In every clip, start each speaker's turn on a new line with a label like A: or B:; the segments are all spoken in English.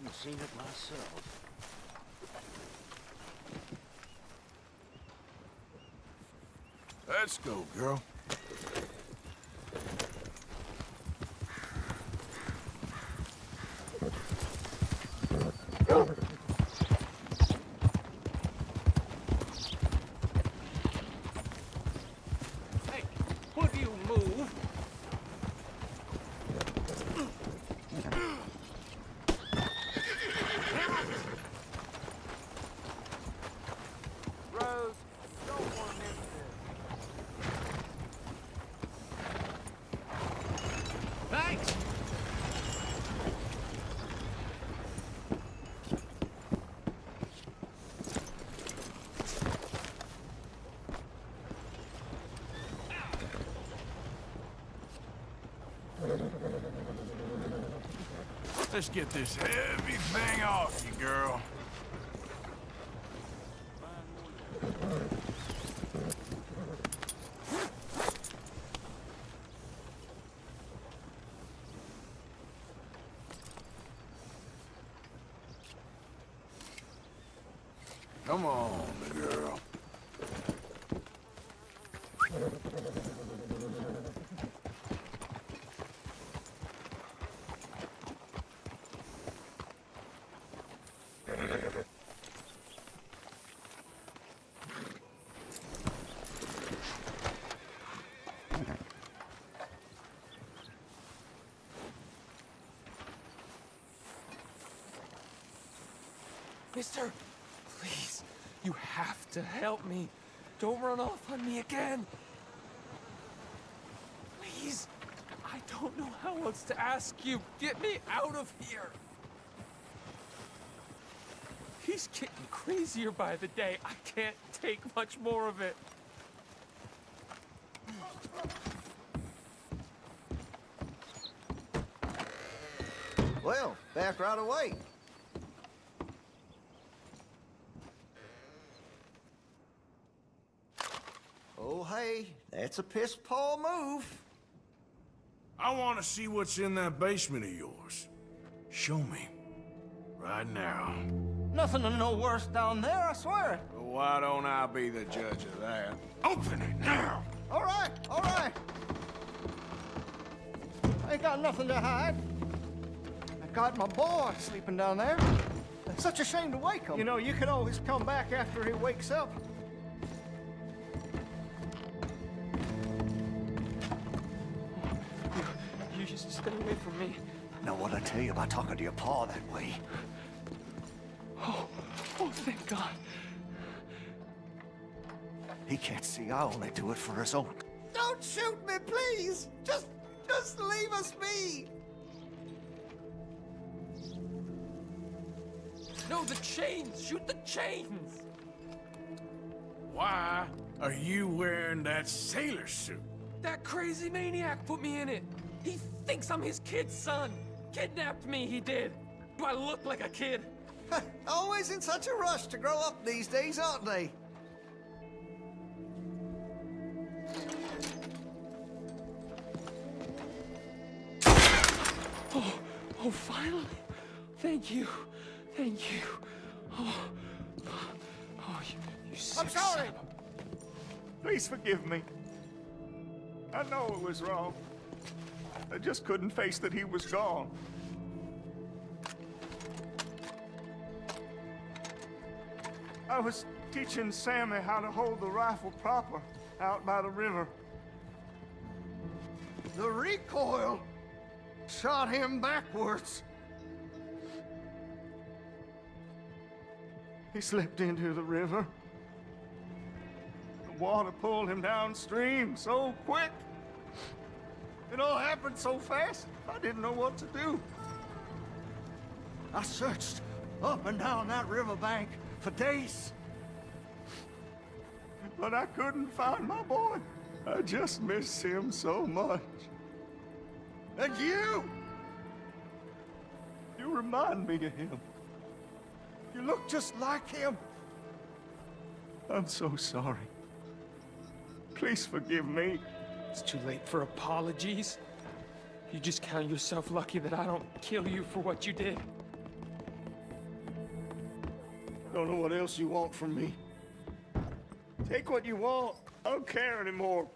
A: haven't seen it myself.
B: Let's go, girl.
C: Hey, would you move? Rose, don't want to miss this. Thanks!
B: Let's get this heavy thing off you, girl. Come on, girl.
C: Mister, please, you have to help me. Don't run off on me again. Please, I don't know how else to ask you. Get me out of here. He's getting crazier by the day. I can't take much more of it.
A: Well, back right away. Oh, hey, that's a piss-poor move.
B: I want to see what's in that basement of yours. Show me. Right now.
A: Nothing no worse down there, I swear.
B: Well, why don't I be the judge of that? Open it now!
A: All right, all right. I ain't got nothing to hide. I got my boy sleeping down there. It's such a shame to wake him. You know, you can always come back after he wakes up.
C: You just stay away from me.
A: Know what I tell you about talking to your pa that way?
C: Oh, thank God.
A: He can't see I only do it for his own. Don't shoot me, please! Just leave us be!
C: No, the chains! Shoot the chains!
B: Why are you wearing that sailor suit?
C: That crazy maniac put me in it. He thinks I'm his kid's son. Kidnapped me, he did. Do I look like a kid?
A: Always in such a rush to grow up these days, aren't they?
C: Oh, finally. Thank you. Thank you. Oh, you sick
D: I'm sorry.
C: son of
D: Please forgive me. I know it was wrong. I just couldn't face that he was gone. I was teaching Sammy how to hold the rifle proper out by the river.
A: The recoil shot him backwards.
D: He slipped into the river. The water pulled him downstream so quick. It all happened so fast, I didn't know what to do.
A: I searched up and down that riverbank for days.
D: But I couldn't find my boy. I just miss him so much.
A: And you?
D: You remind me of him.
A: You look just like him.
D: I'm so sorry. Please forgive me.
C: It's too late for apologies. You just count yourself lucky that I don't kill you for what you did.
D: don't know what else you want from me. Take what you want. I don't care anymore.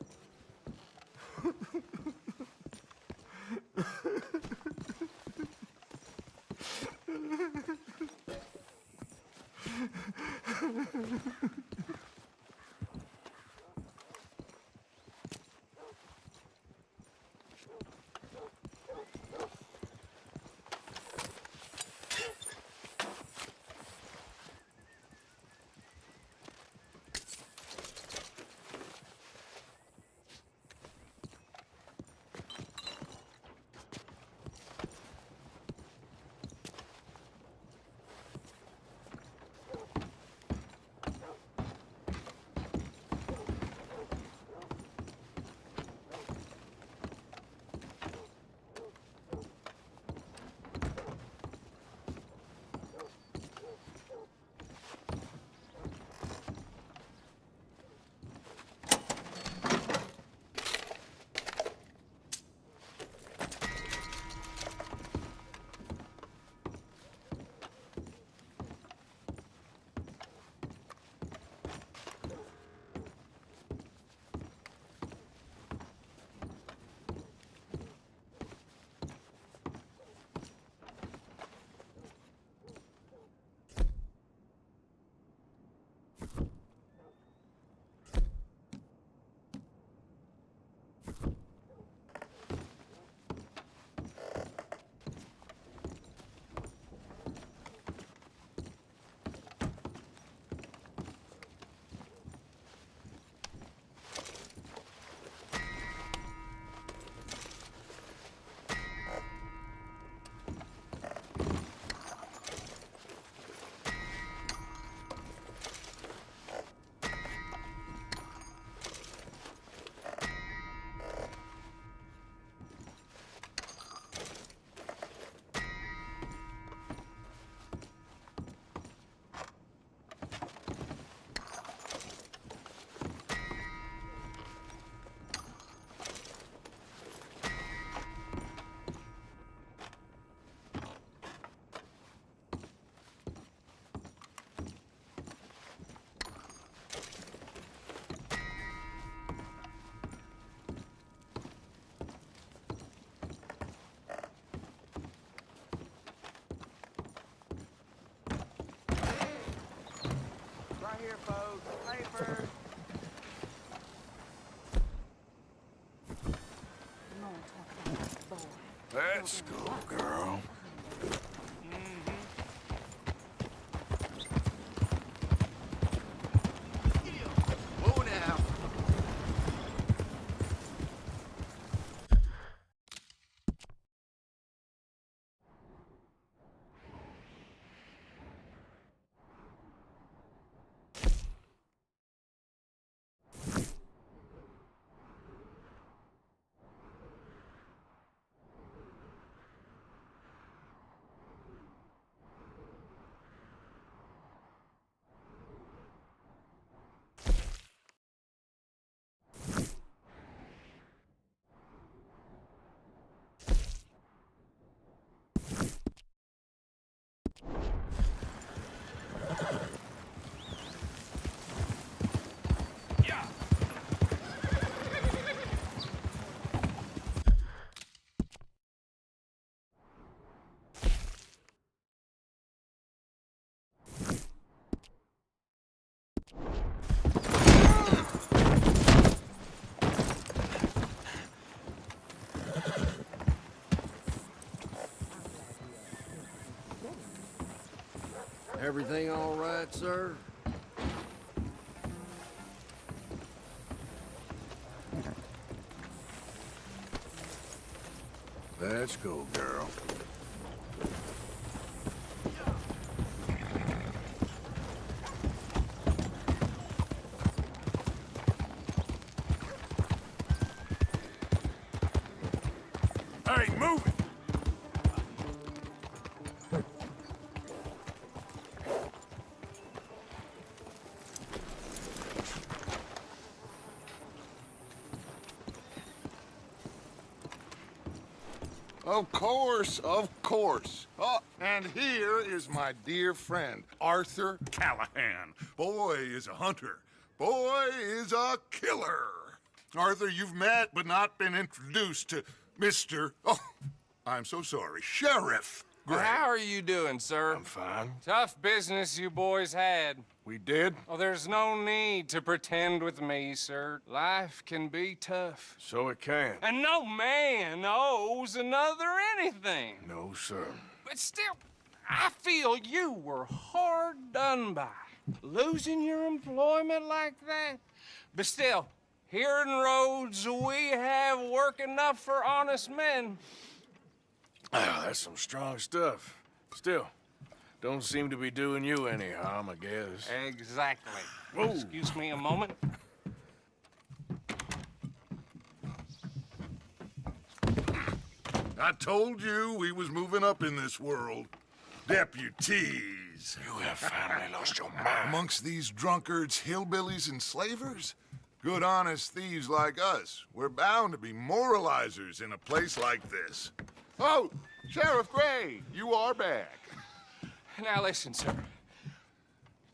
A: Here, folks. Paper.
B: Let's go, girl.
A: Whoa now.
E: Everything all right, sir?
B: Let's go, girl. Hey, move it!
F: Of course, of course. Oh, and here is my dear friend, Arthur Callahan. Boy is a hunter. Boy is a killer. Arthur, you've met but not been introduced to Mr. Oh, I'm so sorry, Sheriff Gray.
G: How are you doing, sir?
B: I'm fine.
G: Tough business you boys had.
B: We did?
G: Oh, there's no need to pretend with me, sir. Life can be tough.
B: So it can.
G: And no man owes another anything.
B: No, sir.
G: But still, I feel you were hard done by. Losing your employment like that. But still, here in Rhodes, we have work enough for honest men.
B: Ah, that's some strong stuff. Still, don't seem to be doing you any harm, I guess.
G: Exactly.
B: Whoa.
G: Excuse me a moment.
F: I told you we was moving up in this world. Deputies.
B: You have finally lost your mind.
F: Amongst these drunkards, hillbillies, and slavers? Good, honest thieves like us. We're bound to be moralizers in a place like this. Oh, Sheriff Gray, you are back.
G: Now listen, sir.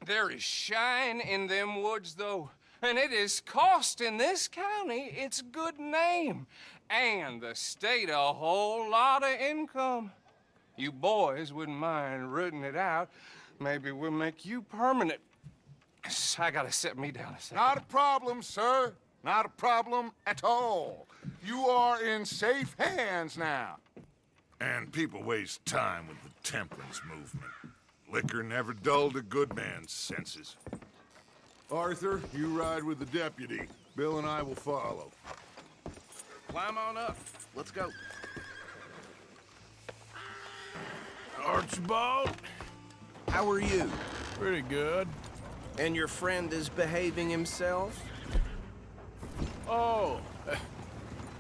G: There is shine in them woods, though, and it is costing this county its good name, and the state a whole lot of income. You boys wouldn't mind rooting it out. Maybe we'll make you permanent. I gotta sit me down a second.
F: Not a problem, sir. Not a problem at all. You are in safe hands now. And people waste time with the temperance movement. Liquor never dulled a good man's senses. Arthur, you ride with the deputy. Bill and I will follow.
E: Climb on up. Let's go.
B: Archibald?
E: How are you?
B: Pretty good.
E: And your friend is behaving himself?
B: Oh,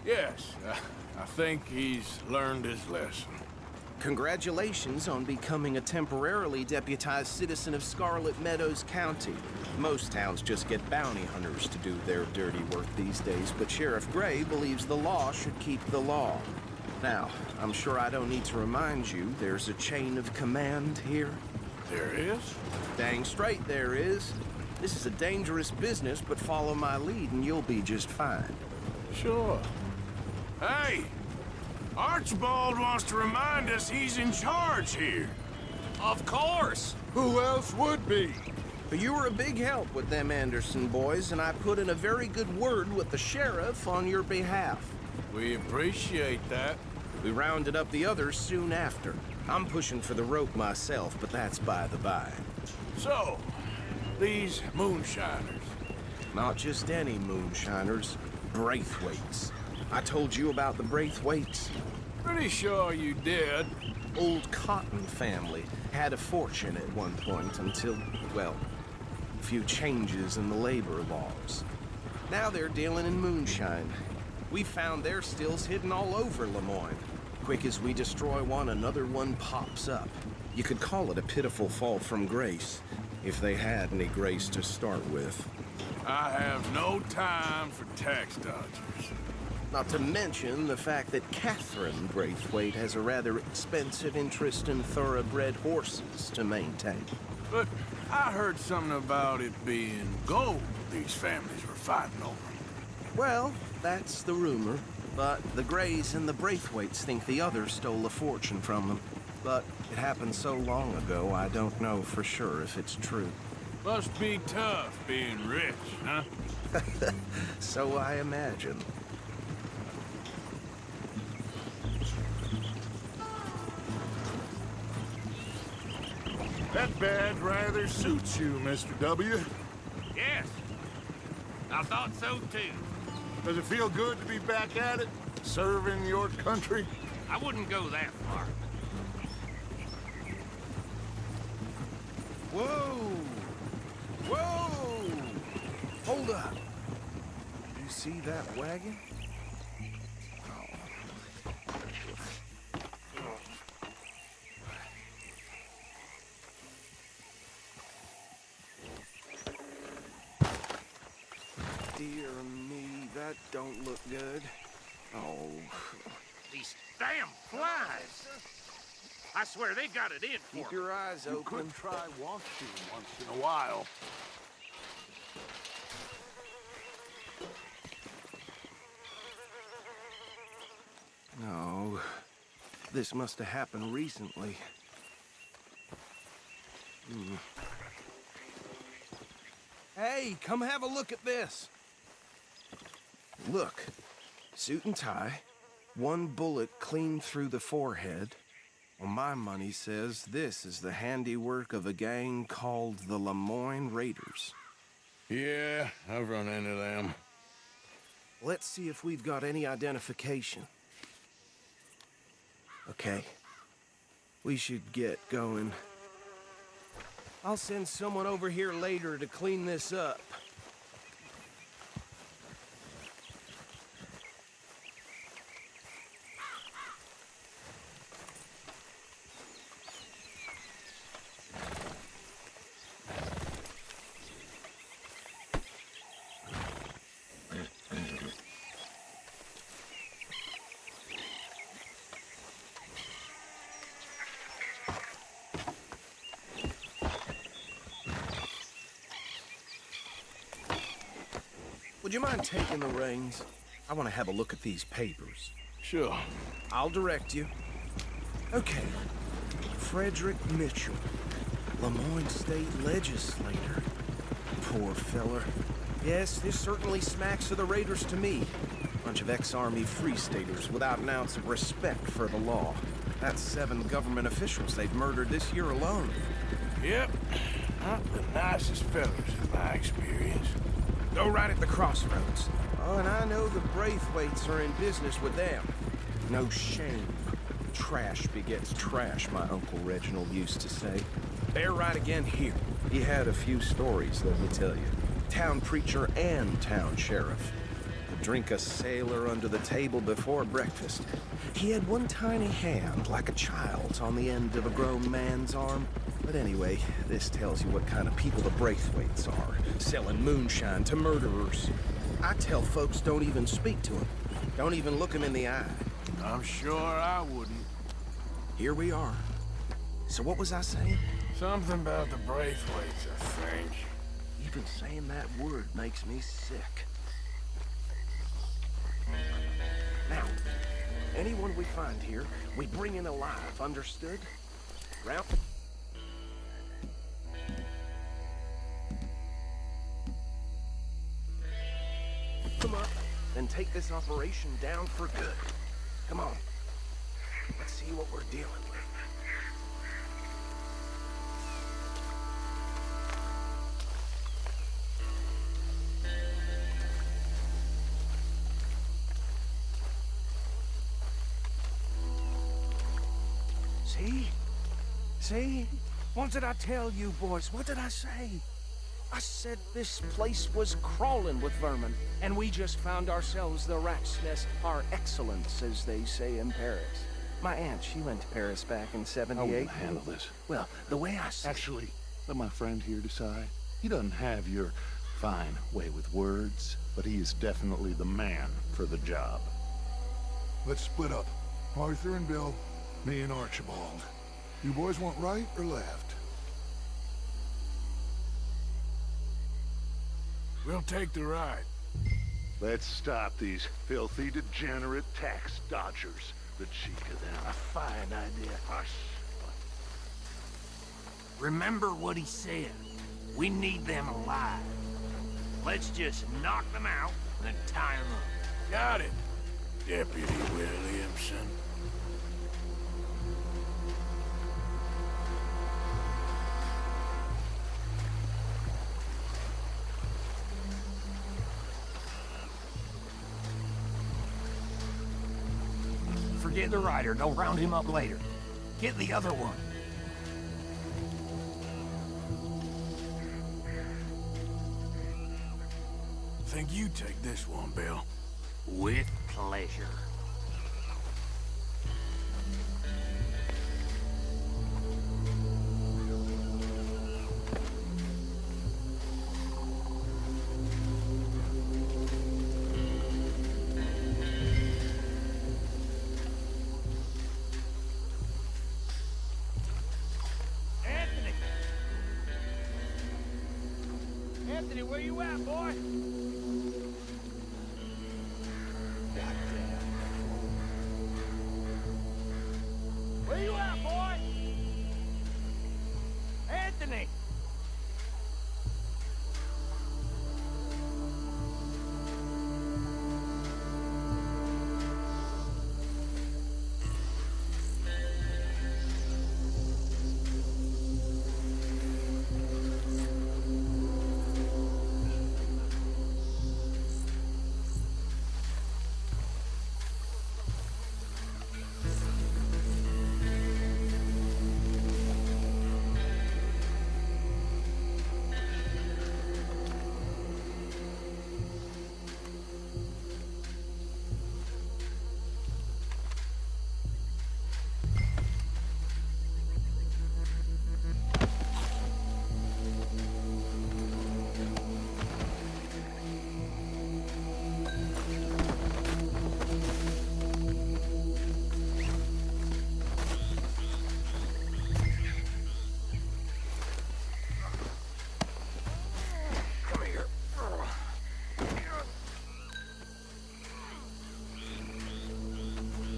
B: yes. I think he's learned his lesson.
E: Congratulations on becoming a temporarily deputized citizen of Scarlet Meadows County. Most towns just get bounty hunters to do their dirty work these days, but Sheriff Gray believes the law should keep the law. Now, I'm sure I don't need to remind you, there's a chain of command here.
B: There is?
E: Dang straight there is. This is a dangerous business, but follow my lead and you'll be just fine.
B: Sure. Hey! Archibald wants to remind us he's in charge here.
G: Of course.
F: Who else would be?
E: But you were a big help with them Anderson boys, and I put in a very good word with the sheriff on your behalf.
B: We appreciate that.
E: We rounded up the others soon after. I'm pushing for the rope myself, but that's by the by.
B: So, these moonshiners.
E: Not just any moonshiners, Braithwaites. I told you about the Braithwaites.
B: Pretty sure you did.
E: Old Cotton family had a fortune at one point until, well, a few changes in the labor laws. Now they're dealing in moonshine. We found their stills hidden all over Lemoyne. Quick as we destroy one, another one pops up. You could call it a pitiful fall from grace, if they had any grace to start with.
B: I have no time for tax dodgers.
E: Not to mention the fact that Catherine Braithwaite has a rather expensive interest in thoroughbred horses to maintain.
B: But I heard something about it being gold these families were fighting over.
E: Well, that's the rumor. But the Grays and the Braithwaites think the others stole a fortune from them. But it happened so long ago, I don't know for sure if it's true.
B: Must be tough being rich, huh?
E: So I imagine.
F: That badge rather suits you, Mr. W.
H: Yes. I thought so too.
F: Does it feel good to be back at it? Serving your country?
H: I wouldn't go that far.
E: Whoa! Whoa! Hold up. You see that wagon? Dear me, that don't look good. Oh.
H: these damn flies. I swear they got it in for
E: Keep
H: me.
E: your eyes
F: You
E: open.
F: could try watching once in a while.
E: No, this must have happened recently. Hey, come have a look at this. Look, suit and tie, one bullet clean through the forehead. Well, my money says this is the handiwork of a gang called the Lemoyne Raiders.
F: Yeah, I've run into them.
E: Let's see if we've got any identification. Okay. We should get going. I'll send someone over here later to clean this up. Would you mind taking the reins? I want to have a look at these papers.
F: Sure.
E: I'll direct you. Okay. Frederick Mitchell, Lemoyne State Legislator. Poor feller. Yes, this certainly smacks of the Raiders to me. Bunch of ex-Army Free Staters without an ounce of respect for the law. That's 7 government officials they've murdered this year alone.
F: Yep. Not the nicest fellas in my experience.
E: Go right at the crossroads. Oh, and I know the Braithwaites are in business with them. No shame. Trash begets trash, my Uncle Reginald used to say. They're right again here. He had a few stories, let me tell you. Town preacher and town sheriff. Could drink a sailor under the table before breakfast. He had one tiny hand, like a child's, on the end of a grown man's arm. But anyway, this tells you what kind of people the Braithwaites are. Selling moonshine to murderers. I tell folks don't even speak to them. Don't even look them in the eye.
F: I'm sure I wouldn't.
E: Here we are. So what was I saying?
F: Something about the Braithwaites, I think.
E: Even saying that word makes me sick. Now, anyone we find here, we bring in alive, understood? Round... Come up, and take this operation down for good. Come on. Let's see what we're dealing with. See? See? What did I tell you, boys? What did I say? I said this place was crawling with vermin, and we just found ourselves the rat's nest par excellence, as they say in Paris. My aunt, she went to Paris back in '78.
I: I wouldn't handle this.
E: Well, the way I see
I: Actually, let my friend here decide. He doesn't have your fine way with words, but he is definitely the man for the job.
J: Let's split up. Arthur and Bill, me and Archibald. You boys want right or left?
F: We'll take the ride.
I: Let's stop these filthy, degenerate tax dodgers. The cheek of them.
H: A fine idea.
I: Hush.
H: Remember what he said. We need them alive. Let's just knock them out and tie them up.
F: Got it, Deputy Williamson.
H: Forget the rider. Don't round him up later. Get the other one.
F: Think you take this one, Bill.
H: With pleasure. Anthony, where you at, boy? Where you at, boy? Anthony!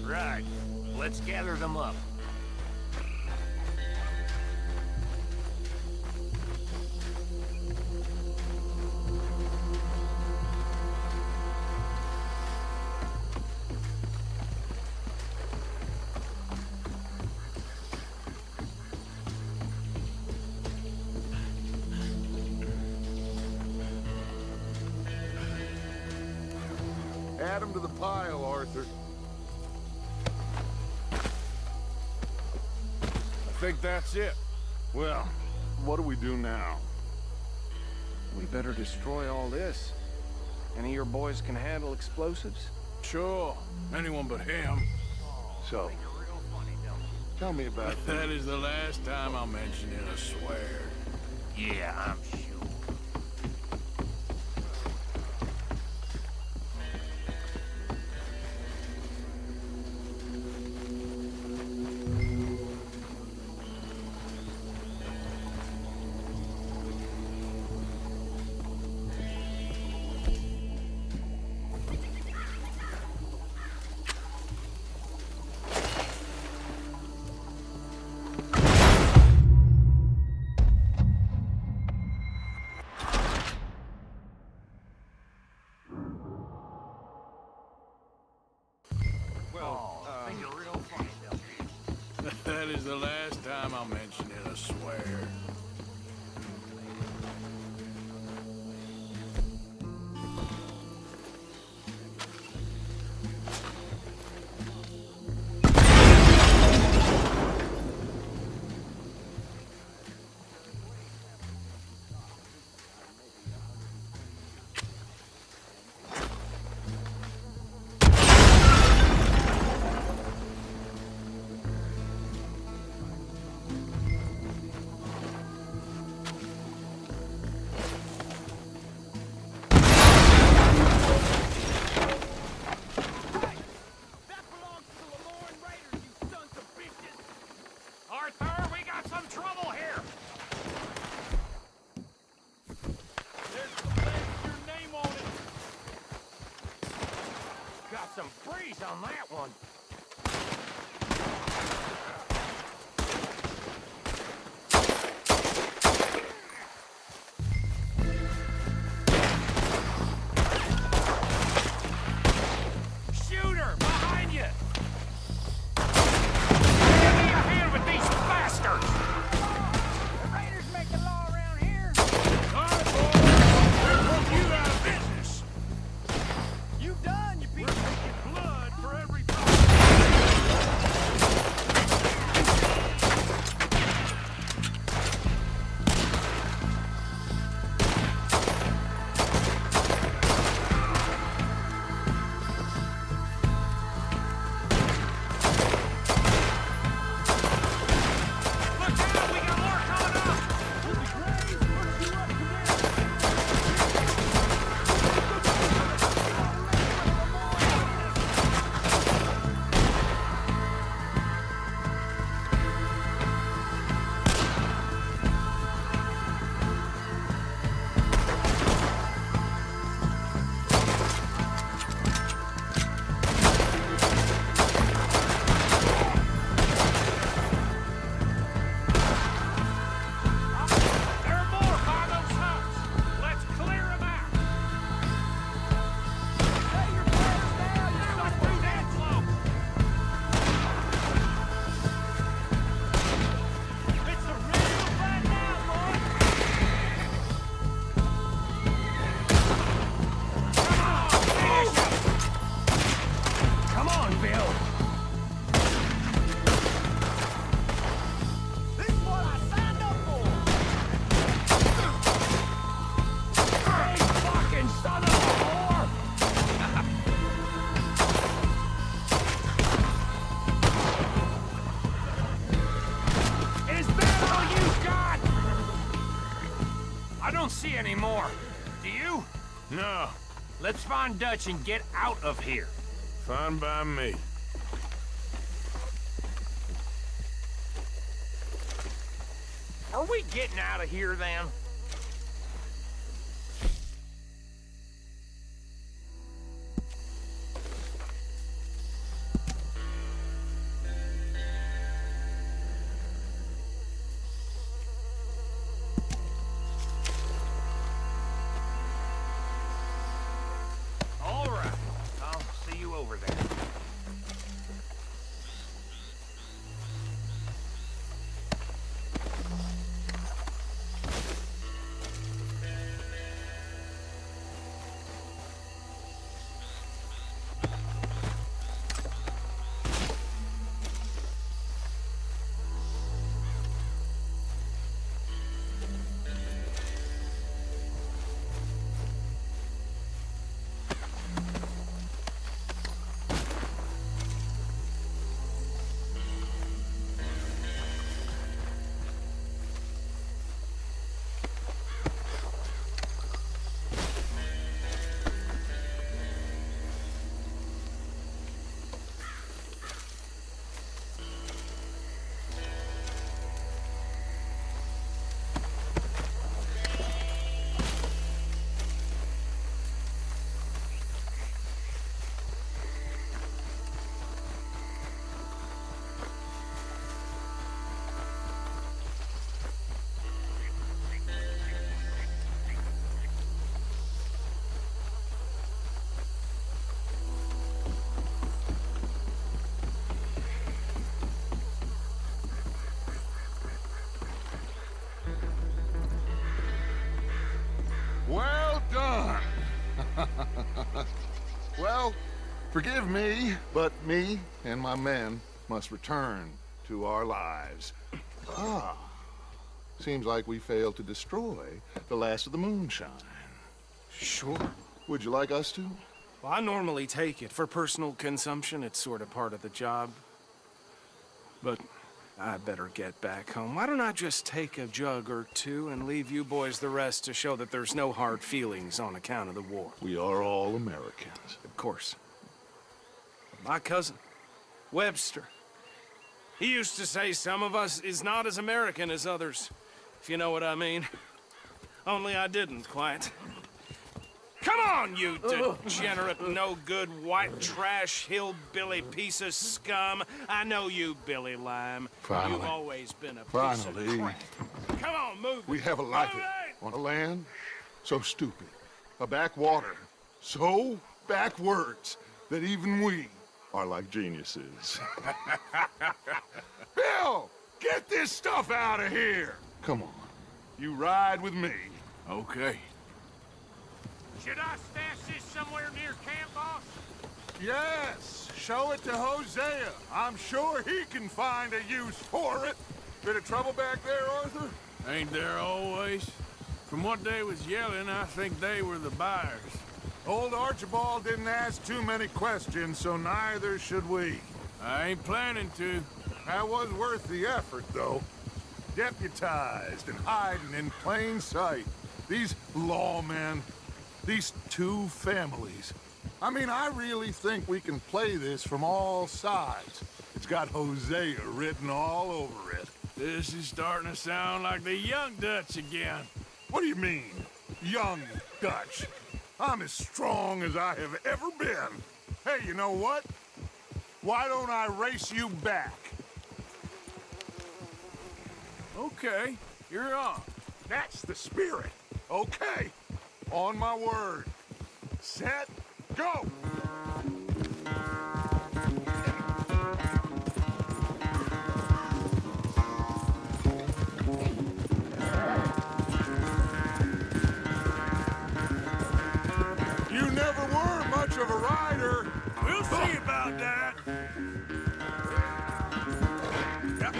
H: Right. Let's gather them up.
F: Add them to the pile, Arthur.
B: I think that's it.
I: Well, what do we do now?
E: We better destroy all this. Any of your boys can handle explosives?
B: Sure. Anyone but him.
I: So, tell me about
B: That is the last time I'll mention it, I swear.
H: Yeah, I'm sure.
B: That is the last time I'll mention it, I swear.
H: see any more. Do you?
B: No,
H: Let's find Dutch and get out of here.
B: fine by me.
H: Are we getting out of here, then? All right. I'll see you over there.
F: Well done. Well, forgive me, but me and my men must return to our lives. Ah, seems like we failed to destroy the last of the moonshine.
E: Sure.
F: Would you like us to?
E: Well, I normally take it for personal consumption. It's sort of part of the job. But I better get back home. Why don't I just take a jug or two and leave you boys the rest to show that there's no hard feelings on account of the war?
F: We are all Americans.
E: Of course. My cousin, Webster, he used to say some of us is not as American as others, if you know what I mean. Only I didn't quite. Come on, you degenerate, no-good, white trash, hillbilly piece of scum. I know you, Billy Lime.
F: Finally.
E: You've always been a piece of crap. Come on, move.
F: We have a life on a land so stupid, a backwater so backwards that even we are like geniuses. Bill, get this stuff out of here. Come on, you ride with me.
B: Okay.
H: Should I stash this somewhere near camp, boss?
F: Yes, show it to Hosea. I'm sure he can find a use for it. Bit of trouble back there, Arthur?
B: Ain't there always? From what they was yelling, I think they were the buyers.
F: Old Archibald didn't ask too many questions, so neither should we.
B: I ain't planning to.
F: That was worth the effort, though. Deputized and hiding in plain sight. These lawmen, these two families. I mean, I really think we can play this from all sides. It's got Hosea written all over it.
B: This is starting to sound like the young Dutch again.
F: What do you mean, young Dutch? I'm as strong as I have ever been. Hey, you know what? Why don't I race you back?
B: Okay, you're on.
F: That's the spirit. Okay, on my word. Set, go! You never were much of a rider.
B: We'll see about that. Yep.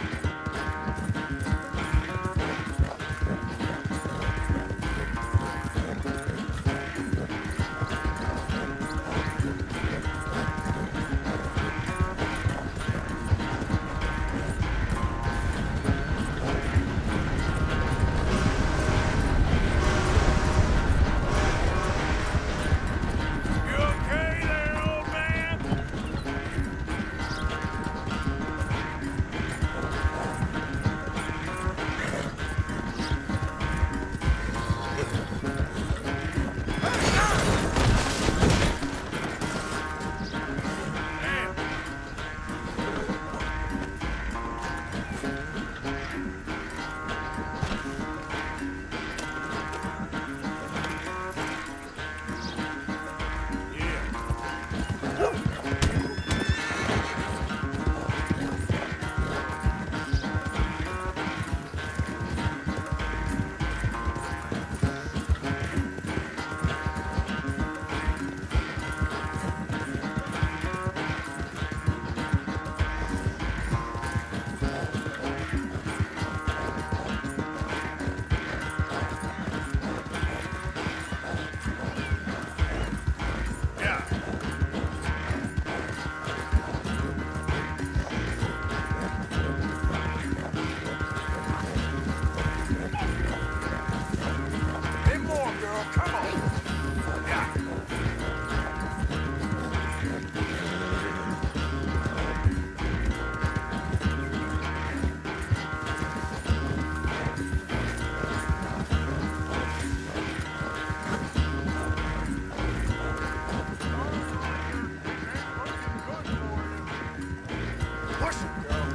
B: Push it, girl.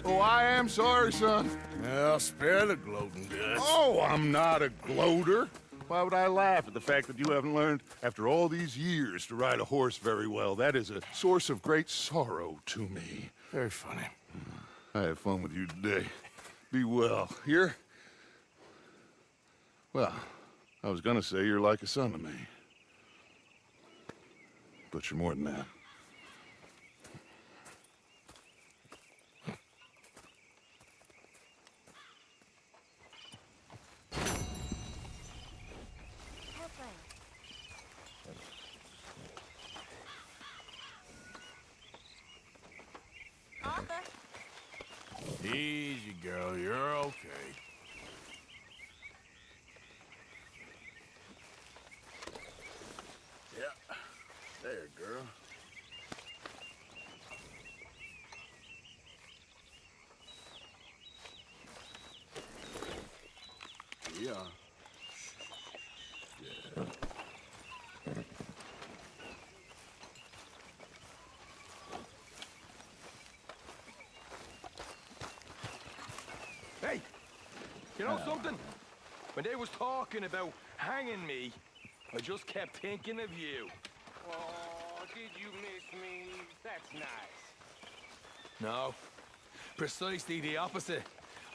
F: Oh, I am sorry, son.
B: Well, spare the gloating guts.
F: Oh, I'm not a gloater. Why would I laugh at the fact that you haven't learned, after all these years, to ride a horse very well? That is a source of great sorrow to me.
B: Very funny.
F: I had fun with you today. Be well. Here? Well, I was gonna say you're like a son to me. But you're more than that.
B: Easy, girl. You're okay. Yeah. There, girl. Yeah. Yeah.
K: Hey, you know something? When they was talking about hanging me, I just kept thinking of you.
G: Oh, did you miss me? That's nice.
K: No, precisely the opposite.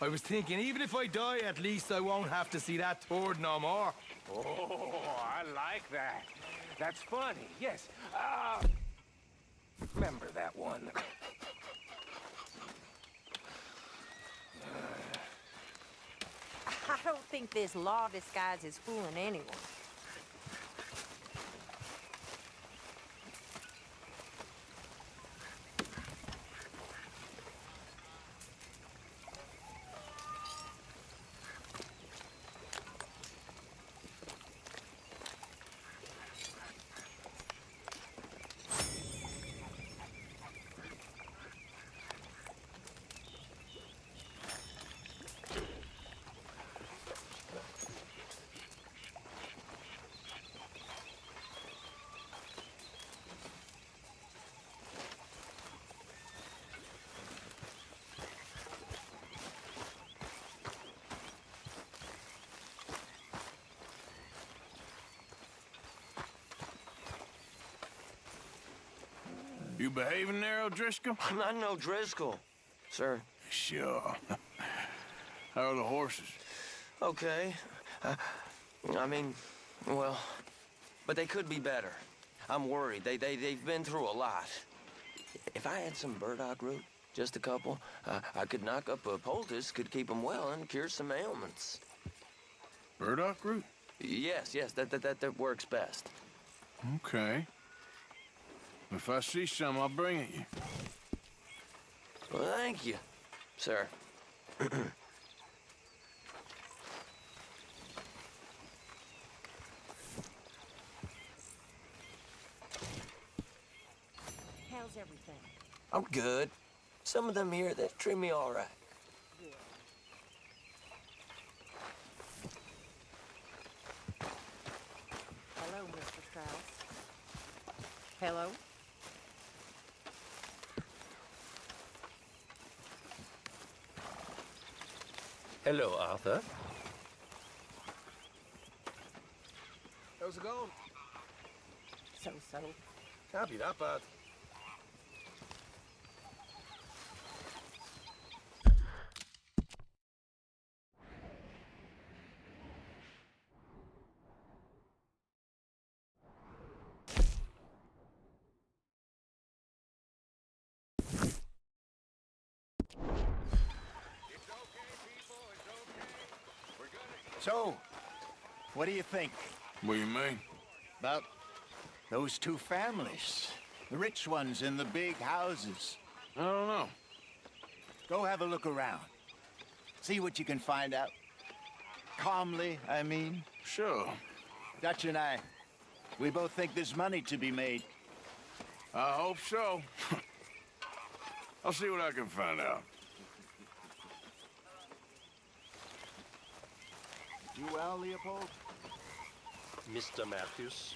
K: I was thinking, even if I die, at least I won't have to see that turd no more.
G: Oh, I like that. That's funny, yes. Remember that one.
L: I don't think this law disguise is fooling anyone.
B: You behaving there, O'Driscoll?
H: I'm not no Driscoll, sir.
B: Sure. How are the horses?
H: Okay. I mean, well, but they could be better. I'm worried. They've been through a lot. If I had some burdock root, just a couple, I could knock up a poultice, could keep them well and cure some ailments.
B: Burdock root?
H: Yes, that works best.
B: Okay. If I see some, I'll bring it you.
H: Well, thank you, sir.
L: How's everything?
H: I'm good. Some of them here, they treat me all right.
L: Good. Hello, Mr. Strauss. Hello?
K: Hello, Arthur.
E: How's it going?
L: So-so.
E: Can't be that bad.
D: So,
M: What do you think?
B: What do you mean?
M: About those two families. The rich ones in the big houses.
B: I don't know.
M: Go have a look around. See what you can find out. Calmly, I mean.
B: Sure.
M: Dutch and I, we both think there's money to be made.
B: I hope so. I'll see what I can find out.
M: You well, Leopold?
N: Mr. Matthews?